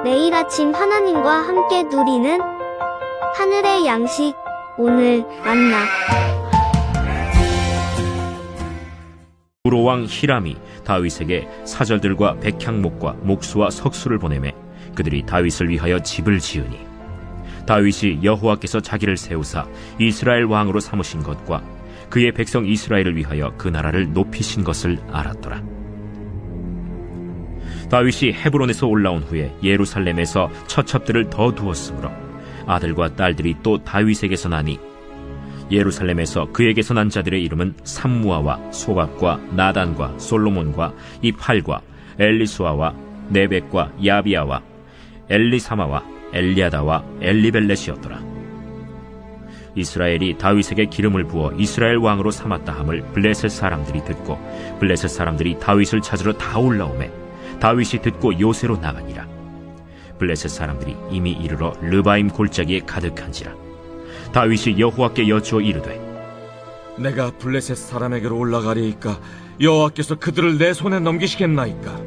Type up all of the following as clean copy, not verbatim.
매일 아침 하나님과 함께 누리는 하늘의 양식, 오늘 만나. 두로왕 히람이 다윗에게 사절들과 백향목과 목수와 석수를 보내매 그들이 다윗을 위하여 집을 지으니 다윗이 여호와께서 자기를 세우사 이스라엘 왕으로 삼으신 것과 그의 백성 이스라엘을 위하여 그 나라를 높이신 것을 알았더라. 다윗이 헤브론에서 올라온 후에 예루살렘에서 처첩들을 더 두었으므로 아들과 딸들이 또 다윗에게서 나니 예루살렘에서 그에게서 난 자들의 이름은 삼무아와 소갑과 나단과 솔로몬과 이팔과 엘리수아와 네벡과 야비아와 엘리사마와 엘리아다와 엘리벨렛이었더라. 이스라엘이 다윗에게 기름을 부어 이스라엘 왕으로 삼았다 함을 블레셋 사람들이 듣고 블레셋 사람들이 다윗을 찾으러 다 올라오매 다윗이 듣고 요새로 나가니라. 블레셋 사람들이 이미 이르러 르바임 골짜기에 가득한지라. 다윗이 여호와께 여쭈어 이르되 내가 블레셋 사람에게로 올라가리이까 여호와께서 그들을 내 손에 넘기시겠나이까?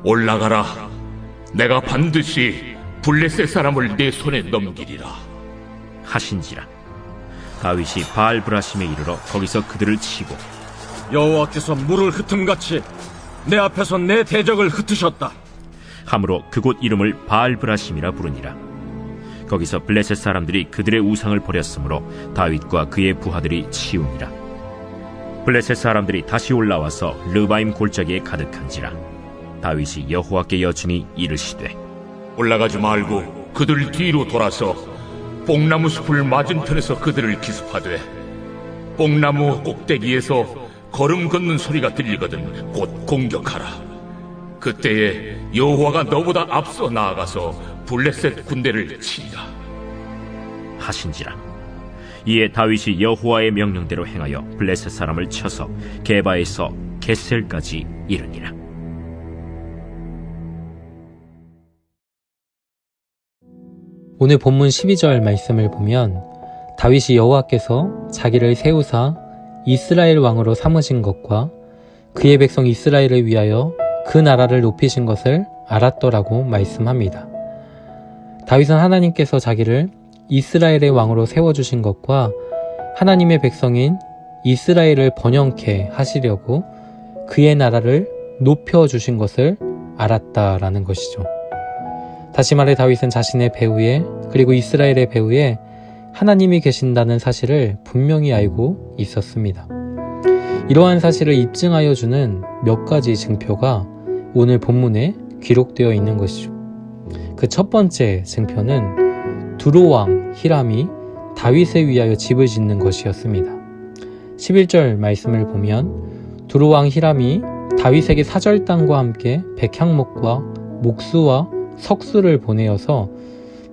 올라가라. 내가 반드시 블레셋 사람을 내 손에 넘기리라 하신지라. 다윗이 바알브라심에 이르러 거기서 그들을 치고 여호와께서 물을 흩음같이 내 앞에서 내 대적을 흩으셨다. 함으로 그곳 이름을 바알브라심이라 부르니라. 거기서 블레셋 사람들이 그들의 우상을 버렸으므로 다윗과 그의 부하들이 치우니라. 블레셋 사람들이 다시 올라와서 르바임 골짜기에 가득한지라. 다윗이 여호와께 여쭈니 이르시되 올라가지 말고 그들 뒤로 돌아서 뽕나무 숲을 맞은편에서 그들을 기습하되 뽕나무 꼭대기에서 걸음 걷는 소리가 들리거든 곧 공격하라. 그때에 여호와가 너보다 앞서 나아가서 블레셋 군대를 치리라 하신지라. 이에 다윗이 여호와의 명령대로 행하여 블레셋 사람을 쳐서 게바에서 겟셀까지 이르니라. 오늘 본문 12절 말씀을 보면 다윗이 여호와께서 자기를 세우사 이스라엘 왕으로 삼으신 것과 그의 백성 이스라엘을 위하여 그 나라를 높이신 것을 알았더라고 말씀합니다. 다윗은 하나님께서 자기를 이스라엘의 왕으로 세워주신 것과 하나님의 백성인 이스라엘을 번영케 하시려고 그의 나라를 높여주신 것을 알았다라는 것이죠. 다시 말해 다윗은 자신의 배후에 그리고 이스라엘의 배후에 하나님이 계신다는 사실을 분명히 알고 있었습니다. 이러한 사실을 입증하여 주는 몇 가지 증표가 오늘 본문에 기록되어 있는 것이죠. 그 첫 번째 증표는 두로왕 히람이 다윗에 위하여 집을 짓는 것이었습니다. 11절 말씀을 보면 두로왕 히람이 다윗에게 사절단과 함께 백향목과 목수와 석수를 보내어서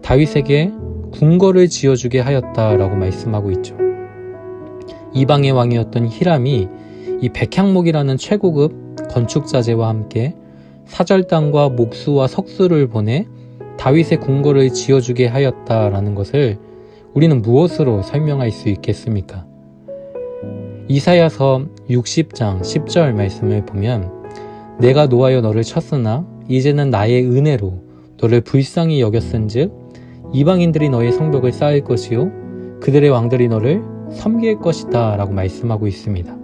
다윗에게 궁궐을 지어주게 하였다라고 말씀하고 있죠. 이방의 왕이었던 히람이 이 백향목이라는 최고급 건축자재와 함께 사절단과 목수와 석수를 보내 다윗의 궁궐을 지어주게 하였다라는 것을 우리는 무엇으로 설명할 수 있겠습니까? 이사야서 60장 10절 말씀을 보면 내가 노하여 너를 쳤으나 이제는 나의 은혜로 너를 불쌍히 여겼은즉 이방인들이 너의 성벽을 쌓을 것이요 그들의 왕들이 너를 섬길 것이다 라고 말씀하고 있습니다.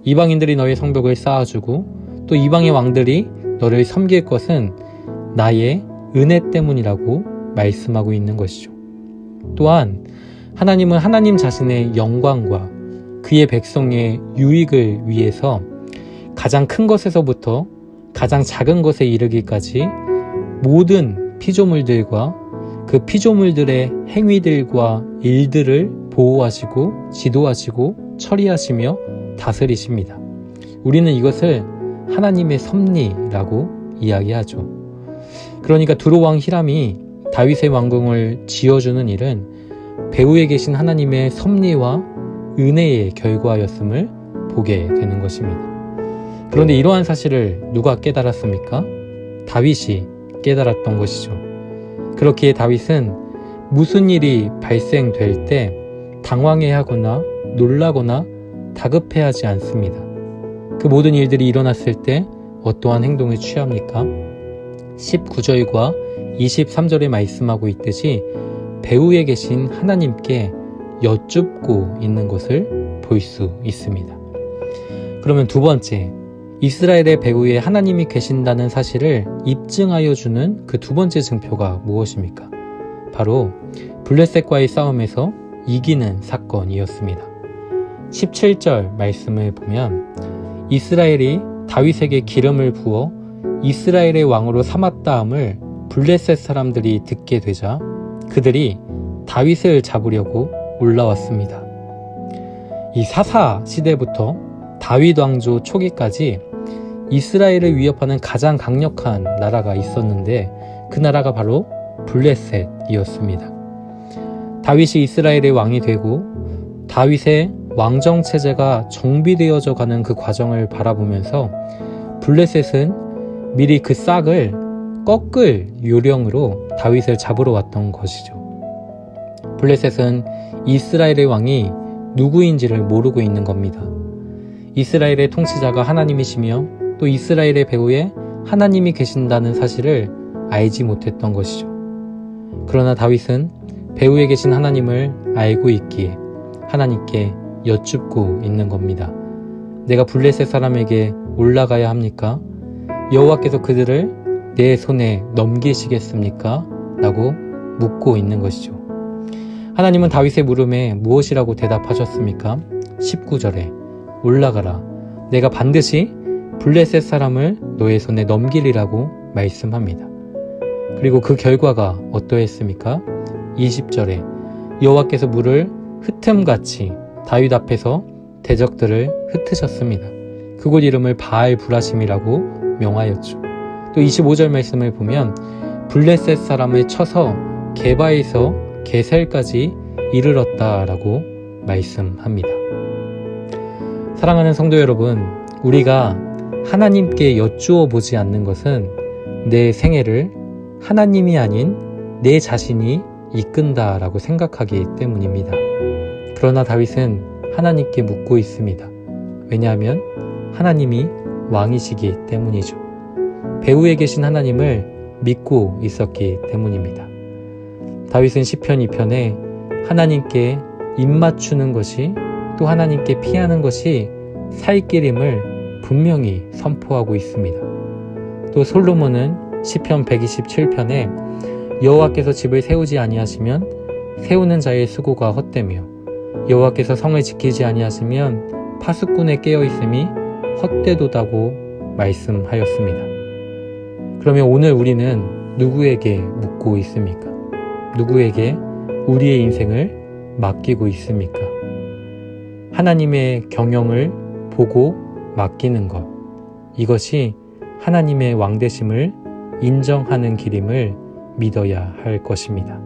이방인들이 너의 성벽을 쌓아주고 또 이방의 왕들이 너를 섬길 것은 나의 은혜 때문이라고 말씀하고 있는 것이죠. 또한 하나님은 하나님 자신의 영광과 그의 백성의 유익을 위해서 가장 큰 것에서부터 가장 작은 것에 이르기까지 모든 피조물들과 그 피조물들의 행위들과 일들을 보호하시고 지도하시고 처리하시며 다스리십니다. 우리는 이것을 하나님의 섭리라고 이야기하죠. 그러니까 두로왕 히람이 다윗의 왕궁을 지어주는 일은 배후에 계신 하나님의 섭리와 은혜의 결과였음을 보게 되는 것입니다. 그런데 이러한 사실을 누가 깨달았습니까? 다윗이 깨달았던 것이죠. 그렇기에 다윗은 무슨 일이 발생될 때 당황해하거나 놀라거나 다급해하지 않습니다. 그 모든 일들이 일어났을 때 어떠한 행동을 취합니까? 19절과 23절에 말씀하고 있듯이 배후에 계신 하나님께 여쭙고 있는 것을 볼 수 있습니다. 그러면 두 번째, 이스라엘의 배후에 하나님이 계신다는 사실을 입증하여 주는 그 두 번째 증표가 무엇입니까? 바로 블레셋과의 싸움에서 이기는 사건이었습니다. 17절 말씀을 보면 이스라엘이 다윗에게 기름을 부어 이스라엘의 왕으로 삼았다함을 블레셋 사람들이 듣게 되자 그들이 다윗을 잡으려고 올라왔습니다. 이 사사 시대부터 다윗 왕조 초기까지 이스라엘을 위협하는 가장 강력한 나라가 있었는데 그 나라가 바로 블레셋이었습니다. 다윗이 이스라엘의 왕이 되고 다윗의 왕정 체제가 정비되어져 가는 그 과정을 바라보면서 블레셋은 미리 그 싹을 꺾을 요령으로 다윗을 잡으러 왔던 것이죠. 블레셋은 이스라엘의 왕이 누구인지를 모르고 있는 겁니다. 이스라엘의 통치자가 하나님이시며 또 이스라엘의 배후에 하나님이 계신다는 사실을 알지 못했던 것이죠. 그러나 다윗은 배후에 계신 하나님을 알고 있기에 하나님께 여쭙고 있는 겁니다. 내가 블레셋 사람에게 올라가야 합니까? 여호와께서 그들을 내 손에 넘기시겠습니까? 라고 묻고 있는 것이죠. 하나님은 다윗의 물음에 무엇이라고 대답하셨습니까? 19절에 올라가라. 내가 반드시 블레셋 사람을 너의 손에 넘기리라고 말씀합니다. 그리고 그 결과가 어떠했습니까? 20절에 여호와께서 물을 흩음같이 다윗 앞에서 대적들을 흩으셨습니다. 그곳 이름을 바알브라심이라고 명하였죠. 또 25절 말씀을 보면 블레셋 사람을 쳐서 게바에서 게셀까지 이르렀다라고 말씀합니다. 사랑하는 성도 여러분, 우리가 하나님께 여쭈어 보지 않는 것은 내 생애를 하나님이 아닌 내 자신이 이끈다라고 생각하기 때문입니다. 그러나 다윗은 하나님께 묻고 있습니다. 왜냐하면 하나님이 왕이시기 때문이죠. 배후에 계신 하나님을 믿고 있었기 때문입니다. 다윗은 시편 2편에 하나님께 입맞추는 것이 또 하나님께 피하는 것이 살 길임을 분명히 선포하고 있습니다. 또 솔로몬은 시편 127편에 여호와께서 집을 세우지 아니하시면 세우는 자의 수고가 헛되며 여호와께서 성을 지키지 아니하시면 파수꾼의 깨어있음이 헛되도다고 말씀하였습니다. 그러면 오늘 우리는 누구에게 묻고 있습니까? 누구에게 우리의 인생을 맡기고 있습니까? 하나님의 경영을 보고 맡기는 것, 이것이 하나님의 왕되심을 인정하는 길임을 믿어야 할 것입니다.